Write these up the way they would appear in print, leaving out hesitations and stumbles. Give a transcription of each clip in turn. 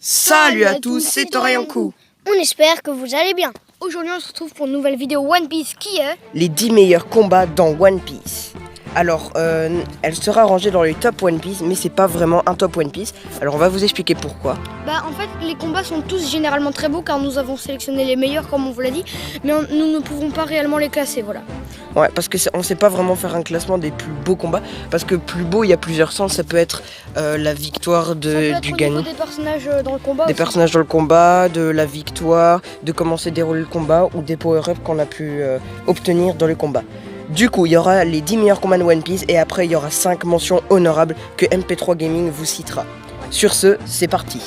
Salut à tous, c'est Toriankou. On espère que vous allez bien. Aujourd'hui on se retrouve pour une nouvelle vidéo One Piece qui est les 10 meilleurs combats dans One Piece. Alors, elle sera rangée dans les top One Piece, mais c'est pas vraiment un top One Piece. Alors on va vous expliquer pourquoi. En fait les combats sont tous généralement très beaux car nous avons sélectionné les meilleurs comme on vous l'a dit, mais nous ne pouvons pas réellement les classer, voilà. Ouais, parce que on sait pas vraiment faire un classement des plus beaux combats, parce que plus beau, il y a plusieurs sens. Ça peut être la victoire du gagnant, des personnages dans le combat, des personnages dans le combat, de la victoire, de comment s'est déroulé le combat, ou des power-ups qu'on a pu obtenir dans le combat. Du coup, il y aura les 10 meilleurs combats de One Piece, et après il y aura 5 mentions honorables que MP3 Gaming vous citera. Sur ce, c'est parti.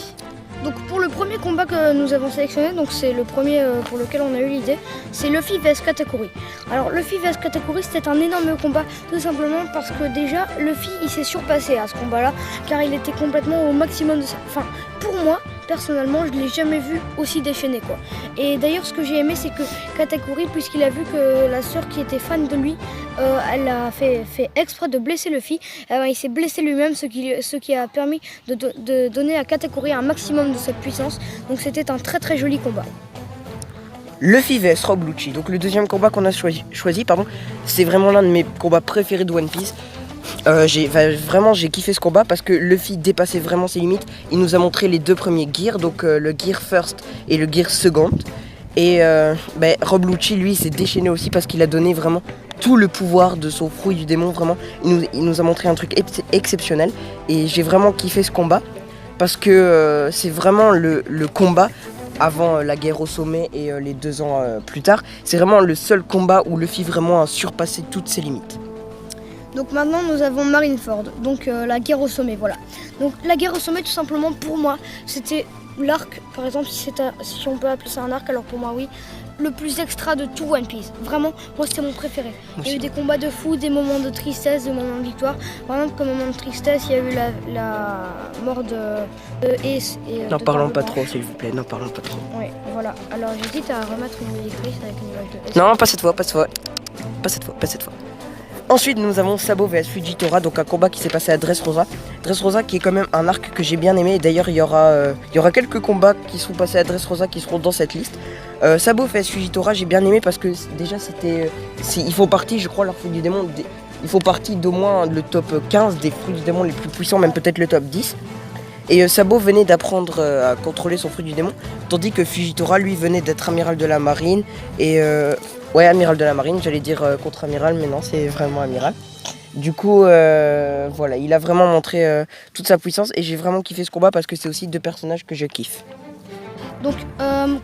Donc pour le premier combat que nous avons sélectionné, donc c'est le premier pour lequel on a eu l'idée, c'est Luffy vs Katakuri. Alors Luffy vs Katakuri, c'était un énorme combat, tout simplement parce que déjà Luffy il s'est surpassé à ce combat-là, car il était complètement au maximum de sa... Enfin, pour moi, personnellement, je ne l'ai jamais vu aussi déchaîné, quoi. Et d'ailleurs, ce que j'ai aimé, c'est que Katakuri, puisqu'il a vu que la sœur qui était fan de lui, elle a fait exprès de blesser Luffy, il s'est blessé lui-même, ce qui a permis de donner à Katakuri un maximum de cette puissance. Donc c'était un très très joli combat. Luffy vs Rob Lucci, donc le deuxième combat qu'on a choisi, c'est vraiment l'un de mes combats préférés de One Piece. J'ai kiffé ce combat parce que Luffy dépassait vraiment ses limites. Il nous a montré les deux premiers gears, donc le gear first et le gear second. Et Rob Lucci, lui, s'est déchaîné aussi parce qu'il a donné vraiment tout le pouvoir de son fruit du démon. Vraiment, il nous a montré un truc exceptionnel. Et j'ai vraiment kiffé ce combat parce que c'est vraiment le combat avant la guerre au sommet et les 2 ans plus tard. C'est vraiment le seul combat où Luffy vraiment a surpassé toutes ses limites. Donc maintenant nous avons Marineford, donc la guerre au sommet, voilà. Donc la guerre au sommet, tout simplement, pour moi, c'était l'arc, par exemple, si on peut appeler ça un arc, alors pour moi oui, le plus extra de tout One Piece. Vraiment, moi c'était mon préféré. Il y a eu des combats de fou, des moments de tristesse, des moments de victoire. Par exemple, comme moment de tristesse, il y a eu la mort de Ace et n'en parlons pas trop, s'il vous plaît, n'en parlons pas trop. Oui, voilà. Alors j'hésite à remettre une musique triste avec une image de Ace. Non, pas cette fois. Ensuite, nous avons Sabo vs Fujitora, donc un combat qui s'est passé à Dressrosa. Dressrosa qui est quand même un arc que j'ai bien aimé. D'ailleurs, il y aura quelques combats qui seront passés à Dressrosa qui seront dans cette liste. Sabo vs Fujitora, j'ai bien aimé parce que déjà, ils font partie, je crois, leur fruit du démon. Ils font partie d'au moins le top 15 des fruits du démon les plus puissants, même peut-être le top 10. Et Sabo venait d'apprendre à contrôler son fruit du démon, tandis que Fujitora, lui, venait d'être amiral de la marine. Et ouais, amiral de la marine, j'allais dire contre-amiral, mais non, c'est vraiment amiral. Du coup, voilà, il a vraiment montré toute sa puissance et j'ai vraiment kiffé ce combat parce que c'est aussi 2 personnages que je kiffe. Donc,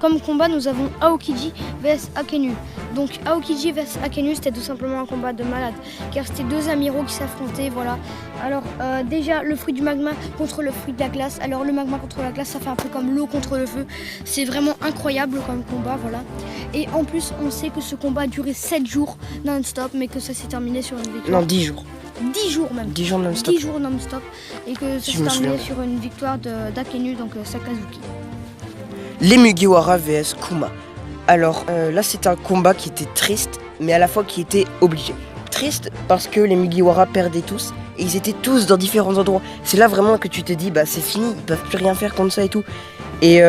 comme combat, nous avons Aokiji vs Akenu. Donc, Aokiji vs Akenu, c'était tout simplement un combat de malade, car c'était 2 amiraux qui s'affrontaient, voilà. Alors, déjà, le fruit du magma contre le fruit de la glace. Alors, le magma contre la glace, ça fait un peu comme l'eau contre le feu. C'est vraiment incroyable comme combat, voilà. Et en plus, on sait que ce combat a duré 7 jours non-stop, mais que ça s'est terminé sur une victoire. Non, 10 jours. 10 jours même. 10 jours non-stop. 10 jours non-stop. Et que ça s'est terminé sur une victoire d'Akenu, donc Sakazuki. Les Mugiwara vs Kuma. Alors là, c'est un combat qui était triste, mais à la fois qui était obligé. Triste parce que les Mugiwara perdaient tous et ils étaient tous dans différents endroits. C'est là vraiment que tu te dis, bah c'est fini, ils peuvent plus rien faire contre ça et tout. Mais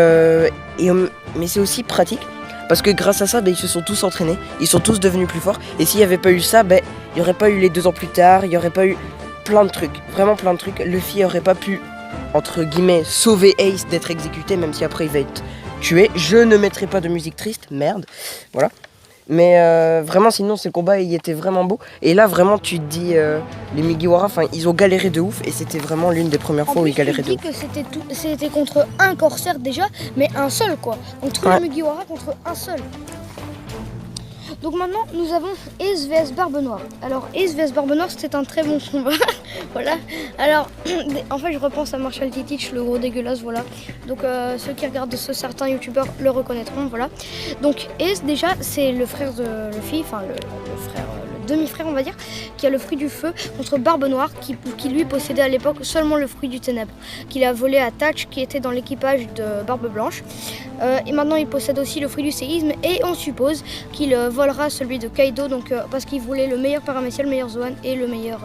c'est aussi pratique parce que grâce à ça, ils se sont tous entraînés, ils sont tous devenus plus forts. Et s'il n'y avait pas eu ça, il n'y aurait pas eu les 2 ans plus tard, il n'y aurait pas eu plein de trucs, vraiment plein de trucs. Luffy n'aurait pas pu, entre guillemets, sauver Ace d'être exécuté, même si après il va être tué. Je ne mettrai pas de musique triste, merde, voilà. Mais vraiment, sinon, ce combat, il était vraiment beau. Et là, vraiment, tu te dis, les Mugiwara, ils ont galéré de ouf. Et c'était vraiment l'une des premières fois où ils galéraient de ouf. Que c'était contre un corsaire déjà, mais un seul, quoi. Donc, tous les Mugiwara contre un seul. Donc maintenant, nous avons Ace vs Barbe Noire. Alors, Ace vs Barbe Noire, c'était un très bon combat. Voilà. Alors, en fait, je repense à Marshall Titich, le gros dégueulasse, voilà. Donc, ceux qui regardent certains youtubeurs le reconnaîtront, voilà. Donc, Ace, déjà, c'est le frère de Luffy, enfin, le frère, le demi-frère, on va dire, qui a le fruit du feu contre Barbe Noire, qui lui possédait à l'époque seulement le fruit du ténèbre, qu'il a volé à Tatch, qui était dans l'équipage de Barbe Blanche. Et maintenant, il possède aussi le fruit du séisme, et on suppose qu'il volera celui de Kaido, donc, parce qu'il voulait le meilleur paramécial, le meilleur Zoan et le meilleur...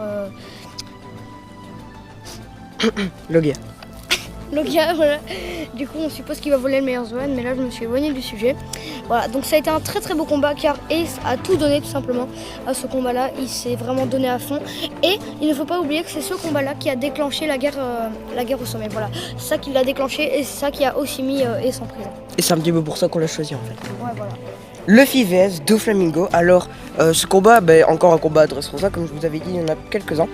Logia. Logia, voilà. Du coup, on suppose qu'il va voler le meilleur Zoan, mais là, je me suis éloignée du sujet. Voilà, donc ça a été un très très beau combat, car Ace a tout donné tout simplement à ce combat-là. Il s'est vraiment donné à fond. Et il ne faut pas oublier que c'est ce combat-là qui a déclenché la guerre au sommet. Voilà, c'est ça qui l'a déclenché et c'est ça qui a aussi mis Ace en prison. Et c'est un petit peu pour ça qu'on l'a choisi en fait. Ouais, voilà. Luffy vs Doflamingo. Alors, ce combat, encore un combat à Dressrosa, comme je vous avais dit, il y en a quelques-uns.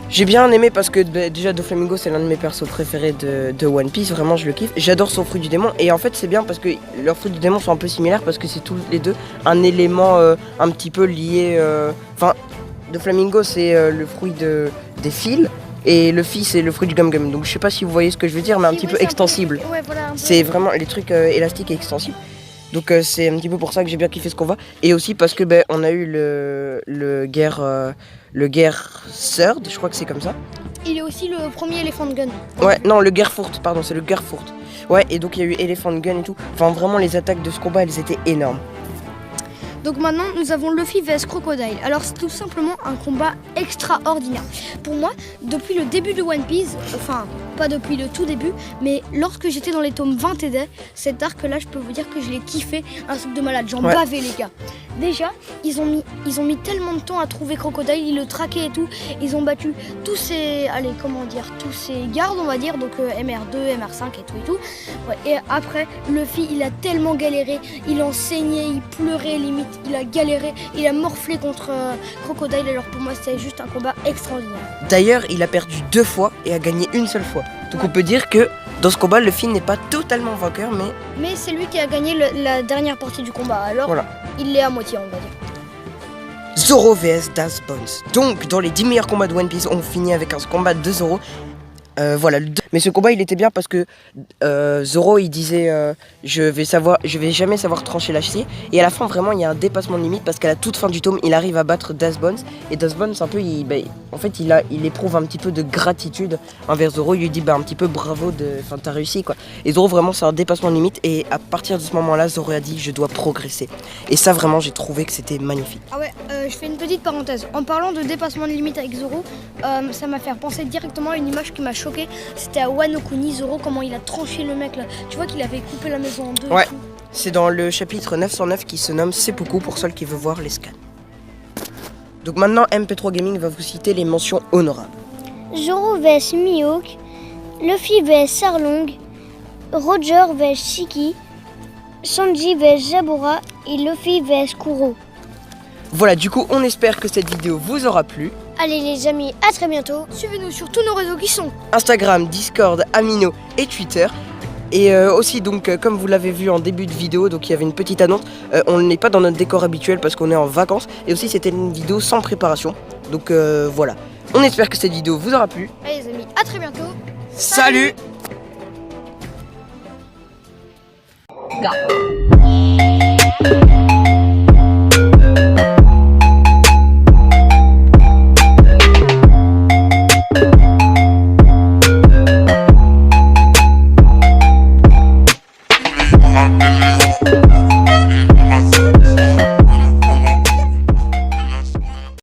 J'ai bien aimé parce que déjà Doflamingo c'est l'un de mes persos préférés de One Piece, vraiment je le kiffe. J'adore son fruit du démon et en fait c'est bien parce que leurs fruits du démon sont un peu similaires parce que c'est tous les deux un élément un petit peu lié. Enfin, Doflamingo c'est le fruit des fils et Luffy c'est le fruit du gum-gum. Donc je sais pas si vous voyez ce que je veux dire, mais un petit peu extensible. Ouais, voilà, c'est vraiment les trucs élastiques et extensibles. Donc c'est un petit peu pour ça que j'ai bien kiffé ce combat. Et aussi parce que on a eu le guerre Third, je crois que c'est comme ça. Il est aussi le premier Elephant Gun. Ouais, non, le guerre Fourth, pardon, c'est le guerre Fourth. Ouais, et donc il y a eu Elephant Gun et tout. Enfin vraiment les attaques de ce combat, elles étaient énormes. Donc maintenant, nous avons Luffy vs Crocodile. Alors c'est tout simplement un combat extraordinaire. Pour moi, depuis le début de One Piece, enfin pas depuis le tout début, mais lorsque j'étais dans les tomes 20 et des, cet arc-là, je peux vous dire que je l'ai kiffé, un truc de malade. J'en bavais les gars. Déjà, ils ont mis tellement de temps à trouver Crocodile, ils le traquaient et tout. Ils ont battu tous ces, tous ces gardes, on va dire, donc MR2, MR5 et tout. Ouais, et après, Luffy, il a tellement galéré, il en saignait, il pleurait limite. Il a galéré, il a morflé contre Crocodile, alors pour moi c'était juste un combat extraordinaire. D'ailleurs, il a perdu 2 fois et a gagné une seule fois. Donc on peut dire que dans ce combat, Luffy n'est pas totalement vainqueur, mais... Mais c'est lui qui a gagné la dernière partie du combat, alors voilà. Il l'est à moitié, on va dire. Zoro vs Das Bones. Donc dans les 10 meilleurs combats de One Piece, on finit avec un combat de Zoro. Voilà, mais ce combat il était bien parce que Zoro il disait je vais jamais savoir trancher l'acier, et à la fin vraiment il y a un dépassement de limite parce qu'à la toute fin du tome il arrive à battre Das Bones, et Das Bones un peu en fait il éprouve un petit peu de gratitude envers Zoro. Il lui dit un petit peu bravo, t'as réussi quoi. Et Zoro vraiment c'est un dépassement de limite, et à partir de ce moment là Zoro a dit je dois progresser, et ça vraiment j'ai trouvé que c'était magnifique. Ah ouais, je fais une petite parenthèse en parlant de dépassement de limite avec Zoro, ça m'a fait penser directement à une image qui m'a choqué. C'était à Wano Kuni, Zoro, comment il a tranché le mec là. Tu vois qu'il avait coupé la maison en deux. Ouais, c'est dans le chapitre 909 qui se nomme Seppuku pour ceux qui veulent voir les scans. Donc maintenant MP3 Gaming va vous citer les mentions honorables. Zoro vs Mihawk, Luffy vs Sarlong, Roger vs Shiki, Sanji vs Jabura et Luffy vs Kuro. Voilà, du coup on espère que cette vidéo vous aura plu. Allez les amis, à très bientôt. Suivez-nous sur tous nos réseaux qui sont Instagram, Discord, Amino et Twitter. Et aussi donc comme vous l'avez vu en début de vidéo, donc il y avait une petite annonce, on n'est pas dans notre décor habituel parce qu'on est en vacances. Et aussi c'était une vidéo sans préparation. Donc voilà, on espère que cette vidéo vous aura plu. Allez les amis, à très bientôt. Salut. Salut.